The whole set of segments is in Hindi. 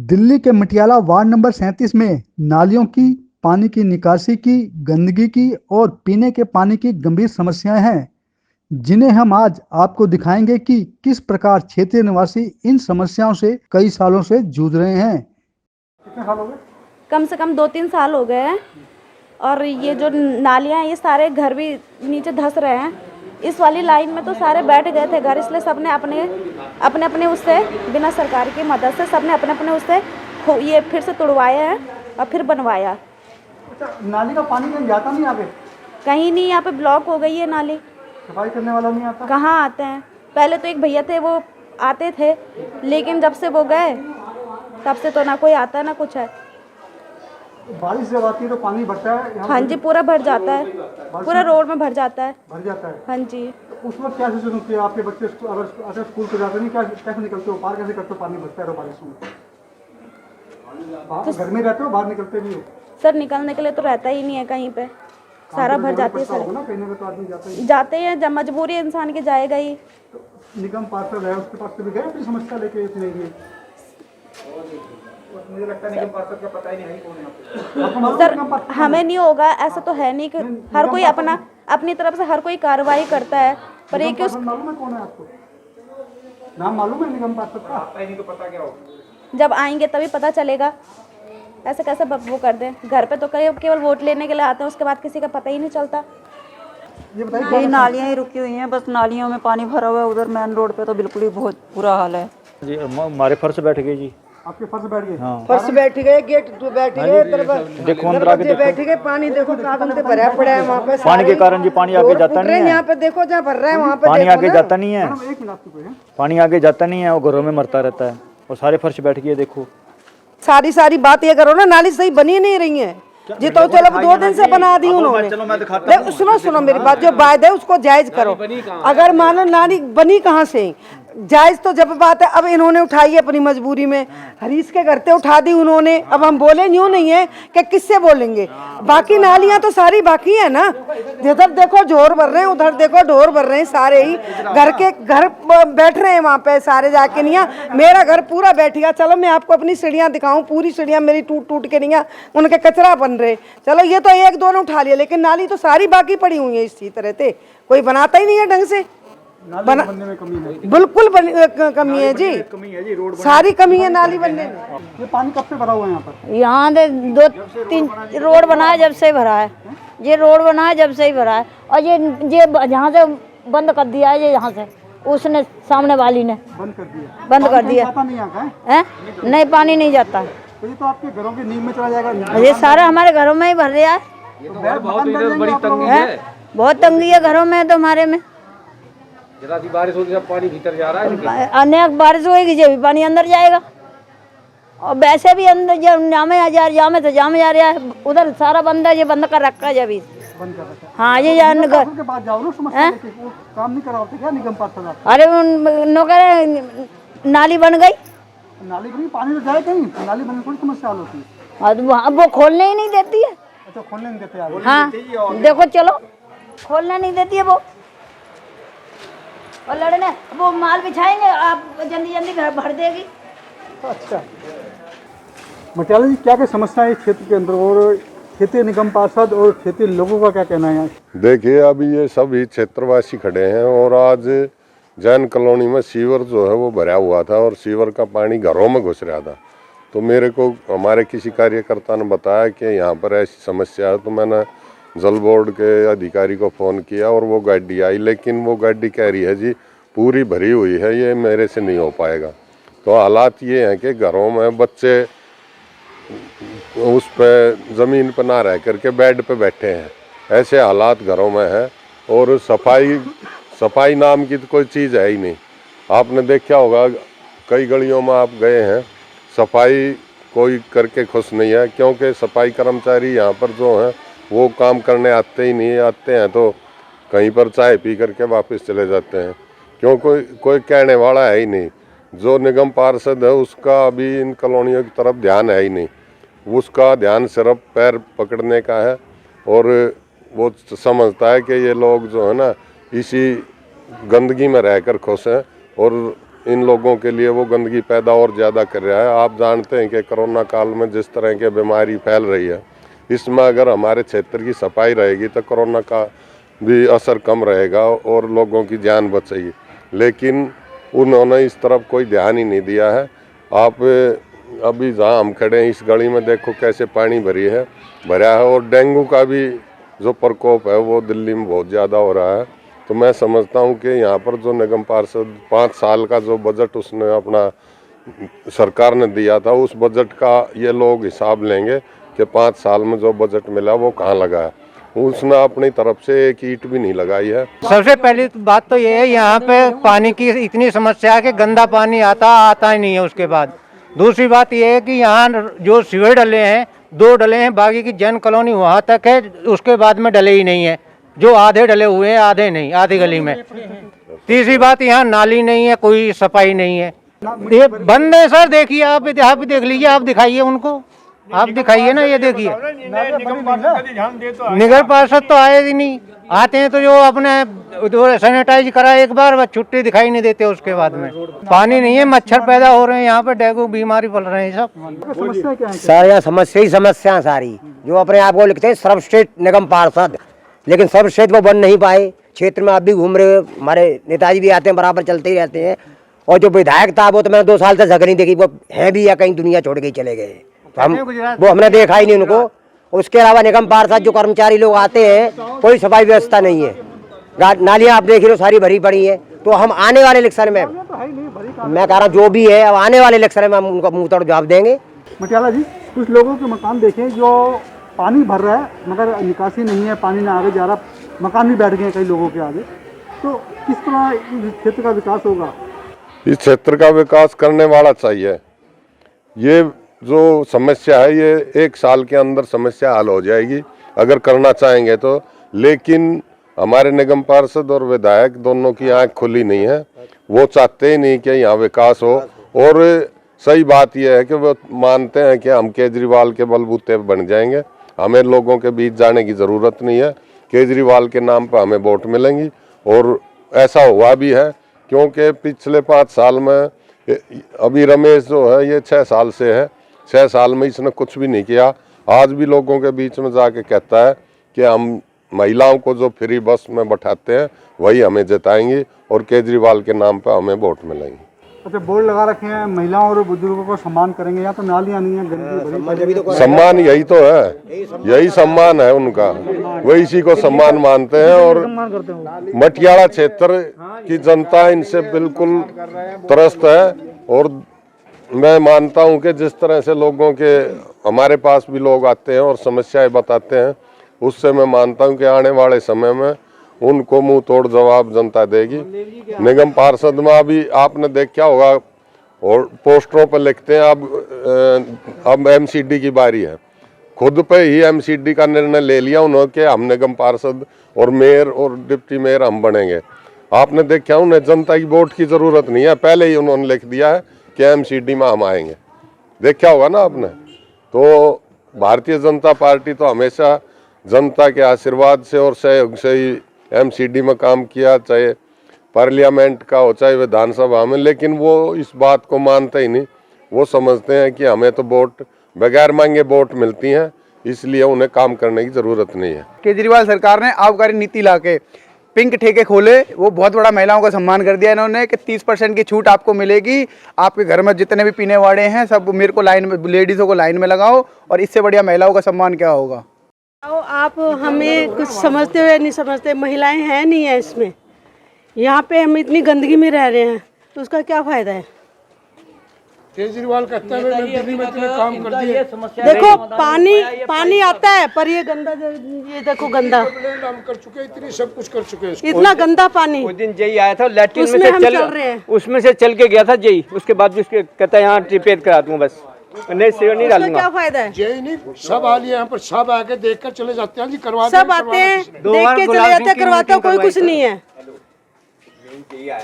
दिल्ली के मटियाला वार्ड नंबर 37 में नालियों की, पानी की निकासी की, गंदगी की और पीने के पानी की गंभीर समस्याएं हैं, जिन्हें हम आज आपको दिखाएंगे कि किस प्रकार क्षेत्रीय निवासी इन समस्याओं से कई सालों से जूझ रहे हैं। कितने साल हो गए? कम से कम 2-3 साल हो गए हैं। और ये जो नालियाँ हैं, ये सारे घर भी नीचे धंस रहे हैं। इस वाली लाइन में तो सारे बैठ गए थे घर, इसलिए सबने अपने उससे, बिना सरकार की मदद से सबने अपने उससे ये फिर से तुड़वाया है और फिर बनवाया। अच्छा, नाली का पानी कहीं जाता नहीं आगे? कहीं नहीं, यहाँ पे ब्लॉक हो गई है नाली। सफाई करने वाला नहीं आता? कहाँ आते हैं? पहले तो एक भैया थे, वो आते थे, लेकिन जब से वो गए तब से तो ना कोई आता है ना कुछ है। बारिश जब आती है तो पानी भरता है? हाँ जी, पूरा भर जाता है, पूरा रोड में भर जाता है। भर जाता है? हाँ जी। तो उस वक्त क्या सिचुएशन थी? आपके बच्चे अगर स्कूल को जाते नहीं, क्या कैसे निकलते हो? पार कैसे करते हो? पानी भरता है बारिश में, तो घर में रहते हो, बाहर निकलते भी हो? सर, निकलने के लिए तो रहता ही नहीं है कहीं पे, सारा भर जाती है सर। कहीं ना तो आदमी जाते हैं, जब मजबूरी इंसान की जाएगा ही। तो निगम पार्षद है, उसके पास कभी गए अपनी समस्या लेके? इतने मुझे लगता है निगम पार्षद का पता ही नहीं है कौन है सर, हमें नहीं होगा ऐसा तो है नहीं कि हर कोई अपनी तरफ से हर कोई कार्रवाई करता है, पर एक मालूम है कौन है आपको? नाम मालूम है निगम पार्षद का? नहीं तो पता क्या होगा? जब आएंगे तभी पता चलेगा। ऐसे कैसे वो कर दें? घर पे तो केवल वोट लेने के लिए आते हैं, उसके बाद किसी का पता ही नहीं चलता। ये बताइए, यही नालियाँ ही रुकी हुई हैं, बस नालियों में पानी भरा हुआ है। उधर मेन रोड पे तो बिल्कुल ही बहुत बुरा हाल है जी। हमारे फर्श बैठ गए जी। आपके फर्श बैठ गए? हाँ। फर्श बैठ गए, गेट तो बैठ गए, देखो अंदर आके देखो, बैठ गए। पानी देखो कागज से भरा पड़ा है वहाँ पे। पानी के कारण जी पानी आगे जाता नहीं है। यहाँ पे देखो जहाँ भर रहा है वहाँ पे पानी आगे जाता नहीं है, एक मिनट आपको है? पानी आगे जाता नहीं है, वो घरों में मरता रहता है और सारे फर्श बैठ गए। देखो सारी बात ये करो ना, नाली सही बनी नहीं रही है जी। तो चलो 2 दिन से बना दी उन्होंने। सुनो मेरी बात, जो वायदा है उसको जायज करो। अगर मानो नाली बनी कहाँ से, जायज तो जब बात है। अब इन्होंने उठाई है अपनी मजबूरी में, हरीश के करते उठा दी उन्होंने। अब हम बोले यूं नहीं है कि किससे बोलेंगे, बाकी नालियां तो सारी बाकी है ना। इधर देखो ढोर भर रहे हैं, उधर देखो ढोर भर रहे हैं, सारे ही घर बैठ रहे हैं वहाँ पे सारे जाके। नहीं, मेरा घर पूरा बैठ गया। चलो मैं आपको अपनी सीढ़ियाँ दिखाऊं, पूरी सीढ़ियाँ मेरी टूट के नहीं, उनके कचरा बन रहे। चलो ये तो 1-2 ने उठा लिया, लेकिन नाली तो सारी बाकी पड़ी हुई है इसी तरह से। कोई बनाता ही नहीं है ढंग से। बनने में कमी है? बिल्कुल कमी है जी, रोड सारी कमी है नाली बनने में। ये पानी कब से भरा हुआ है यहाँ पर? यहाँ से 2-3 रोड बना है जब से ही भरा है। ये रोड बना है जब से ही भरा है। और ये यहाँ से बंद कर दिया है, ये यहाँ से उसने सामने वाली ने बंद कर दिया। नहीं आता है? नहीं, पानी नहीं जाता। तो ये तो आपके घरों की नींव में चला जाएगा। ये सारा हमारे घरों में ही भर रहा है। बहुत तंगी है घरों में तो हमारे में। जरा सी बारिश होगी सब पानी भीतर जा रहा है। अनेक बारिश होगी जब भी पानी अंदर जाएगा। और वैसे भी अंदर जामे से जामे जा रहा है। उधर सारा बंद है, ये बंद कर रखा है जब भी। हाँ, ये के बाद जाओ ना, समस्या लेके वो काम नहीं कराते क्या निगम पार्षद? अरे नौकर नाली बन गई, नाली बनी, पानी तो जाए कहीं, नाली बनने कोई समस्या हल होती है। अब वो खोलने ही नहीं देती है। अच्छा, खोलने नहीं देते यार? हाँ, देखो चलो, खोलने नहीं देती है वो। और लड़ने वो माल बिछाएंगे, आप जल्दी घर भर देगी। अच्छा, मटियाला जी, क्या क्या समस्या है क्षेत्र के अंदर और क्षेत्रीय निगम पार्षद और क्षेत्रीय लोगों का क्या कहना है? देखिए, अभी ये सभी क्षेत्रवासी खड़े हैं और आज जैन कॉलोनी में सीवर जो है वो भरा हुआ था और सीवर का पानी घरों में घुस रहा था। तो मेरे को हमारे किसी कार्यकर्ता ने बताया कि यहाँ पर ऐसी समस्या है, तो मैंने जल बोर्ड के अधिकारी को फ़ोन किया और वो गाड़ी आई, लेकिन वो गाड़ी कह रही है जी पूरी भरी हुई है, ये मेरे से नहीं हो पाएगा। तो हालात ये हैं कि घरों में बच्चे उस पे ज़मीन पर ना रह करके बेड पे बैठे हैं, ऐसे हालात घरों में हैं। और सफाई नाम की तो कोई चीज़ है ही नहीं। आपने देखा होगा कई गलियों में आप गए हैं, सफाई कोई करके खुश नहीं है, क्योंकि सफाई कर्मचारी यहाँ पर जो हैं वो काम करने आते ही नहीं। आते हैं तो कहीं पर चाय पी करके वापस चले जाते हैं, क्यों कोई कहने वाला है ही नहीं। जो निगम पार्षद है उसका अभी इन कॉलोनियों की तरफ ध्यान है ही नहीं। उसका ध्यान सिर्फ पैर पकड़ने का है और वो समझता है कि ये लोग जो है ना इसी गंदगी में रहकर खुश हैं और इन लोगों के लिए वो गंदगी पैदा और ज़्यादा कर रहा है। आप जानते हैं कि कोरोना काल में जिस तरह की बीमारी फैल रही है, इसमें अगर हमारे क्षेत्र की सफाई रहेगी तो कोरोना का भी असर कम रहेगा और लोगों की जान बचेगी। लेकिन उन्होंने इस तरफ कोई ध्यान ही नहीं दिया है। आप अभी जहाँ हम खड़े हैं इस गली में देखो कैसे पानी भरा है और डेंगू का भी जो प्रकोप है वो दिल्ली में बहुत ज़्यादा हो रहा है। तो मैं समझता हूँ कि यहाँ पर जो निगम पार्षद 5 साल का जो बजट उसने अपना सरकार ने दिया था, उस बजट का ये लोग हिसाब लेंगे कि 5 साल में जो बजट मिला वो कहाँ लगा है। उसने अपनी तरफ से एक ईंट भी नहीं लगाई है। सबसे पहली बात तो ये है, यहाँ पे पानी की इतनी समस्या है कि गंदा पानी आता ही नहीं है। उसके बाद दूसरी बात ये है कि यहाँ जो सीवर डले हैं 2 डले हैं, बाकी की जैन कॉलोनी वहाँ तक है, उसके बाद में डले ही नहीं है। जो आधे डले हुए हैं, आधे नहीं, आधी गली में। तीसरी बात, यहाँ नाली नहीं है, कोई सफाई नहीं है, ये बंद है सर। देखिए आप भी देख लीजिए, आप दिखाइए उनको, आप दिखाइए ना, ये देखिए। निगर पार्षद तो आए ही नहीं, आते हैं तो जो अपने सैनिटाइज करा एक बार, बस छुट्टी दिखाई नहीं देते। उसके बाद में पानी नहीं है, मच्छर पैदा हो रहे हैं, यहाँ पे डेंगू बीमारी फैल रहे हैं सब। समस्या क्या है? सर यहाँ समस्या सारी जो अपने आप को लिखते हैं सर्वश्रेष्ठ निगम पार्षद, लेकिन सर्वश्रेष्ठ वो बन नहीं पाए। क्षेत्र में आप भी घूम रहे हो, हमारे नेताजी भी आते हैं, बराबर चलते ही रहते हैं। और जो विधायक था वो तो मैंने 2 साल से जगह नहीं देखी, वो है भी या कहीं दुनिया छोड़ के चले गए, तो हमने देखा ही नहीं उनको। उसके अलावा निगम पार्षद जो कर्मचारी लोग आते हैं, कोई सफाई व्यवस्था नहीं है। नालियाँ आप देख रहे हो सारी भरी पड़ी है। तो हम आने वाले इलेक्शन में, मैं कह रहा हूँ जो भी है, अब आने वाले इलेक्शन में हम उनको मुंह तोड़ जवाब देंगे। मटियाला जी, कुछ लोगों के मकान देखें जो पानी भर रहा है मगर निकासी नहीं है, पानी ना आगे जा रहा, मकान भी बैठ गए हैं कई लोगों के आगे। तो किस तरह इस क्षेत्र का विकास होगा? इस क्षेत्र का विकास करने वाला चाहिए। ये जो समस्या है ये 1 साल के अंदर समस्या हल हो जाएगी अगर करना चाहेंगे तो। लेकिन हमारे निगम पार्षद और विधायक दोनों की आंख खुली नहीं है, वो चाहते ही नहीं कि यहाँ विकास हो। और सही बात यह है कि वो मानते हैं कि हम केजरीवाल के बलबूते बन जाएंगे, हमें लोगों के बीच जाने की ज़रूरत नहीं है, केजरीवाल के नाम पर हमें वोट मिलेंगी। और ऐसा हुआ भी है, क्योंकि पिछले 5 साल में अभी रमेश जो है ये 6 साल से है, 6 साल में इसने कुछ भी नहीं किया। आज भी लोगों के बीच में जाके कहता है कि हम महिलाओं को जो फ्री बस में बैठाते हैं वही हमें जिताएंगे और केजरीवाल के नाम पर हमें वोट मिलेंगे। अच्छा, बोर्ड लगा रखे हैं महिलाओं और बुजुर्गों को सम्मान करेंगे, यहाँ तो नालियाँ नहीं है, गंदगी। सम्मान यही तो है, यही सम्मान है उनका, वो इसी को सम्मान मानते हैं। और मटियाला क्षेत्र की जनता इनसे बिल्कुल त्रस्त है। और मैं मानता हूं कि जिस तरह से लोगों के हमारे पास भी लोग आते हैं और समस्याएं बताते हैं, उससे मैं मानता हूं कि आने वाले समय में उनको मुंह तोड़ जवाब जनता देगी। निगम पार्षद में अभी आपने देखा होगा और पोस्टरों पर लिखते हैं अब एमसीडी की बारी है। खुद पे ही एमसीडी का निर्णय ले लिया उन्होंने कि हम निगम पार्षद और मेयर और डिप्टी मेयर हम बनेंगे। आपने देखा उन्हें जनता की वोट की जरूरत नहीं है, पहले ही उन्होंने लिख दिया है कि एमसीडी में हम आएंगे। देखा होगा ना आपने। तो भारतीय जनता पार्टी तो हमेशा जनता के आशीर्वाद से और सहयोग से ही एमसीडी में काम किया, चाहे पार्लियामेंट का हो चाहे विधानसभा में। लेकिन वो इस बात को मानते ही नहीं, वो समझते हैं कि हमें तो वोट बगैर मांगे वोट मिलती हैं, इसलिए उन्हें काम करने की जरूरत नहीं है। केजरीवाल सरकार ने आबकारी नीति लाके पिंक ठेके खोले, वो बहुत बड़ा महिलाओं का सम्मान कर दिया इन्होंने कि 30% की छूट आपको मिलेगी, आपके घर में जितने भी पीने वाले हैं सब मेरे को लाइन में, लेडीज़ों को लाइन में लगाओ, और इससे बढ़िया महिलाओं का सम्मान क्या होगा। आप हमें कुछ समझते हुए नहीं समझते, महिलाएं हैं नहीं है इसमें, यहाँ पे हम इतनी गंदगी में रह रहे हैं तो उसका क्या फायदा है। केजरीवाल कहता है दिल्ली में इतने काम कर दिए। देखो पानी आता है पर ये गंदा, ये देखो गंदा हम कर चुके, इतनी सब कुछ कर चुके हैं। इतना गंदा पानी। उस दिन जय आया था लैट्रिन में से चल रहे हैं, उसमें से चल के गया था जय, उसके बाद भी उसके कहता है यहाँ रिपेयर करा दूंगा, बस नहीं सेवर नहीं डालूंगा। क्या फायदा है। जय नहीं, सब आ लिए यहाँ पर, सब आके देख कर चले जाते हैं जी, करवा सब आते हैं देख के चले जाते हैं, करवाता कोई कुछ नहीं है।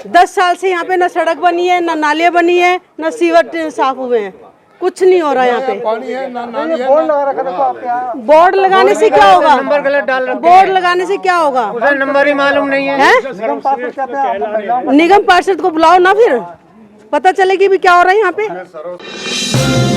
10 साल से यहाँ पे ना सड़क बनी है, ना नालियाँ बनी है, ना सीवर साफ हुए हैं, कुछ नहीं हो रहा यहाँ पे। पानी है ना नाली है। बोर्ड लगा रखा देखो आपके यहाँ। बोर्ड लगाने से क्या होगा, नंबर गलत डाल रखे हैं। बोर्ड लगाने से क्या होगा, उसे नंबर ही मालूम नहीं है। निगम पार्षद कहते हैं आप महिलाओं को निगम पार्षद को बुलाओ ना फिर, पता चलेगी भी क्या हो रहा है यहाँ पे।